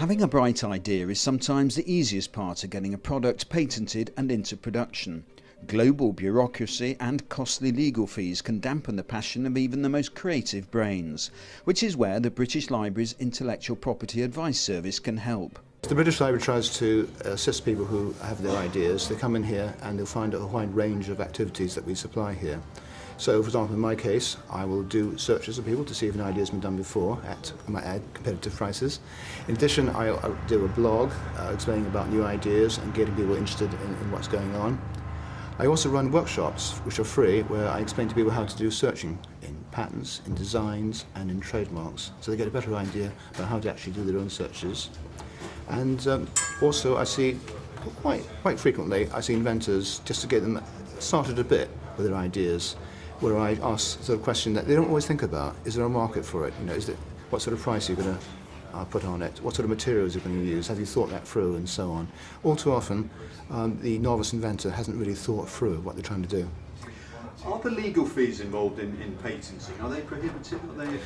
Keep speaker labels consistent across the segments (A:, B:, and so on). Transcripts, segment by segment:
A: Having a bright idea is sometimes the easiest part of getting a product patented and into production. Global bureaucracy and costly legal fees can dampen the passion of even the most creative brains, which is where the British Library's Intellectual Property Advice Service can help.
B: The British Library tries to assist people who have their ideas. They come in here and they'll find a wide range of activities that we supply here. So, for example, in my case, I will do searches of people to see if an idea has been done before at, I might add, competitive prices. In addition, I'll do a blog explaining about new ideas and getting people interested in what's going on. I also run workshops, which are free, where I explain to people how to do searching in patents, in designs, and in trademarks, so they get a better idea about how to actually do their own searches. And also, I see quite frequently, I see inventors just to get them started a bit with their ideas, where I ask sort of question that they don't always think about. Is there a market for it? You know, what sort of price are you going to put on it? What sort of materials are you going to use? Have you thought that through, and so on? All too often, the novice inventor hasn't really thought through what they're trying to do.
C: Are the legal fees involved in patenting? Are they prohibitive? Are they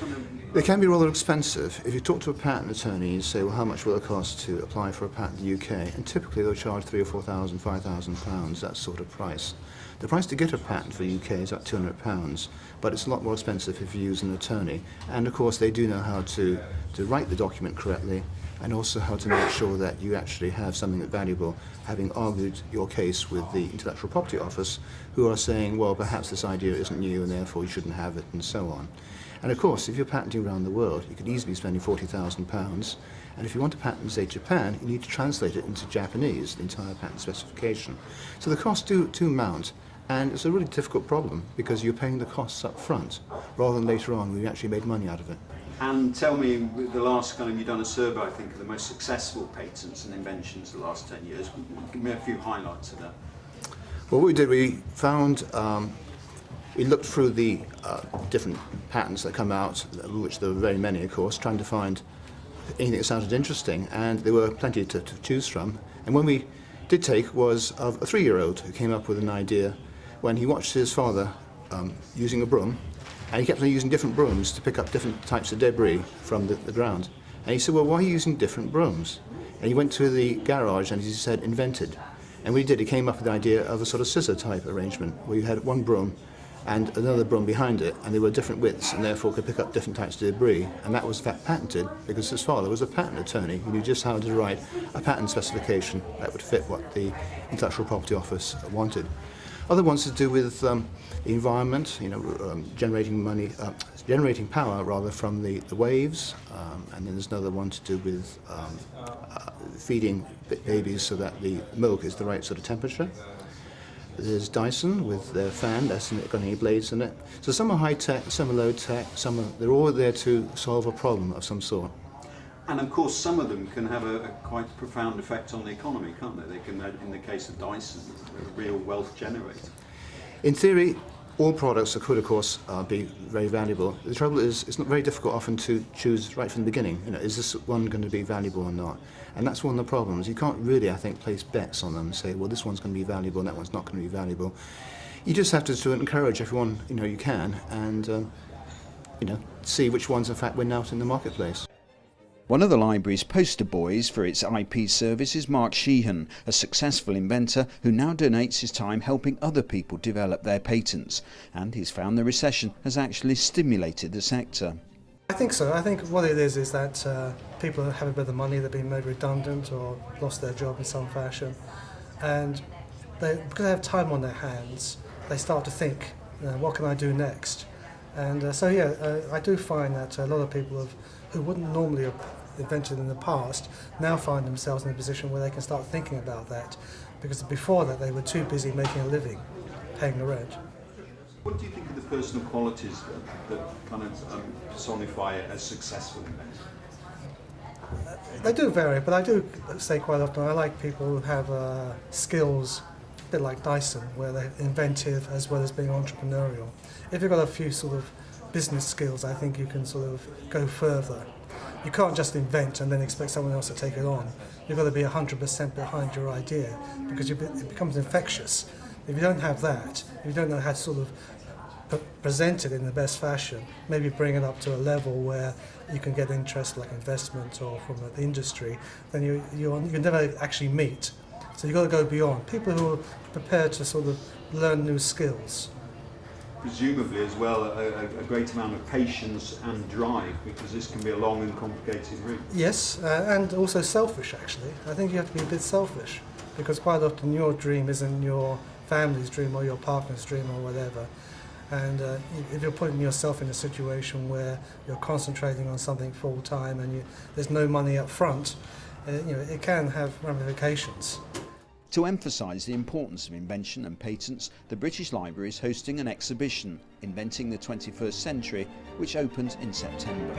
B: They can be rather expensive. If you talk to a patent attorney and say, well, how much will it cost to apply for a patent in the UK? And typically they'll charge £3,000 or £4,000, £5,000, that sort of price. The price to get a patent for the UK is about £200, but it's a lot more expensive if you use an attorney. And of course they do know how to write the document correctly, and also how to make sure that you actually have something that's valuable, having argued your case with the Intellectual Property Office, who are saying, well, perhaps this idea isn't new and therefore you shouldn't have it, and so on. And of course, if you're patenting around the world, you could easily be spending £40,000, and if you want to patent, say, Japan, you need to translate it into Japanese, the entire patent specification. So the costs do mount, and it's a really difficult problem, because you're paying the costs up front, rather than later on when you actually made money out of it.
C: And tell me, the last kind of, you've done a survey, I think, of the most successful patents and inventions the last 10 years. Give me a few highlights of that.
B: Well, what we did, we found, we looked through the different patents that come out, which there were very many, of course, trying to find anything that sounded interesting, and there were plenty to choose from. And one we did take was of a 3-year-old who came up with an idea when he watched his father using a broom. And he kept on using different brooms to pick up different types of debris from the ground. And he said, well, why are you using different brooms? And he went to the garage and he said, invented. And what he did, he came up with the idea of a sort of scissor type arrangement, where you had one broom and another broom behind it, and they were different widths and therefore could pick up different types of debris. And that was in fact patented, because his father was a patent attorney who knew just how to write a patent specification that would fit what the Intellectual Property Office wanted. Other ones to do with the environment, you know, generating power rather from the waves, and then there's another one to do with feeding babies so that the milk is the right sort of temperature. There's Dyson with their fan, that's got any blades in it. So some are high tech, some are low tech, they're all there to solve a problem of some sort.
C: And of course, some of them can have a quite profound effect on the economy, can't they? They can, in the case of Dyson, a real wealth generator.
B: In theory, all products could, of course, be very valuable. The trouble is, it's not very difficult often to choose right from the beginning. You know, is this one going to be valuable or not? And that's one of the problems. You can't really, I think, place bets on them and say, well, this one's going to be valuable and that one's not going to be valuable. You just have to encourage everyone, you know, you can, and you know, see which ones, in fact, win out in the marketplace.
A: One of the library's poster boys for its IP service is Mark Sheehan, a successful inventor who now donates his time helping other people develop their patents, and he's found the recession has actually stimulated the sector.
D: I think so. I think what it is that people have a bit of money, they've been made redundant or lost their job in some fashion, and because they have time on their hands, they start to think, you know, what can I do next? And so yeah, I do find that a lot of people who wouldn't normally have invented in the past now find themselves in a position where they can start thinking about that, because before that they were too busy making a living, paying the rent.
C: What do you think of the personal qualities that kind of personify a successful inventor?
D: They do vary, but I do say quite often I like people who have skills, a bit like Dyson, where they're inventive as well as being entrepreneurial. If you've got a few sort of business skills, I think you can sort of go further. You can't just invent and then expect someone else to take it on. You've got to be 100% behind your idea, because it becomes infectious. If you don't have that, if you don't know how to sort of present it in the best fashion, maybe bring it up to a level where you can get interest like investment or from the industry, then you can never actually meet. So you've got to go beyond. People who are prepared to sort of learn new skills.
C: Presumably as well a great amount of patience and drive, because this can be a long and complicated route.
D: Yes, and also selfish actually. I think you have to be a bit selfish, because quite often your dream isn't your family's dream or your partner's dream or whatever. And if you're putting yourself in a situation where you're concentrating on something full time and there's no money up front, it can have ramifications.
A: To emphasise the importance of invention and patents, the British Library is hosting an exhibition, Inventing the 21st Century, which opens in September.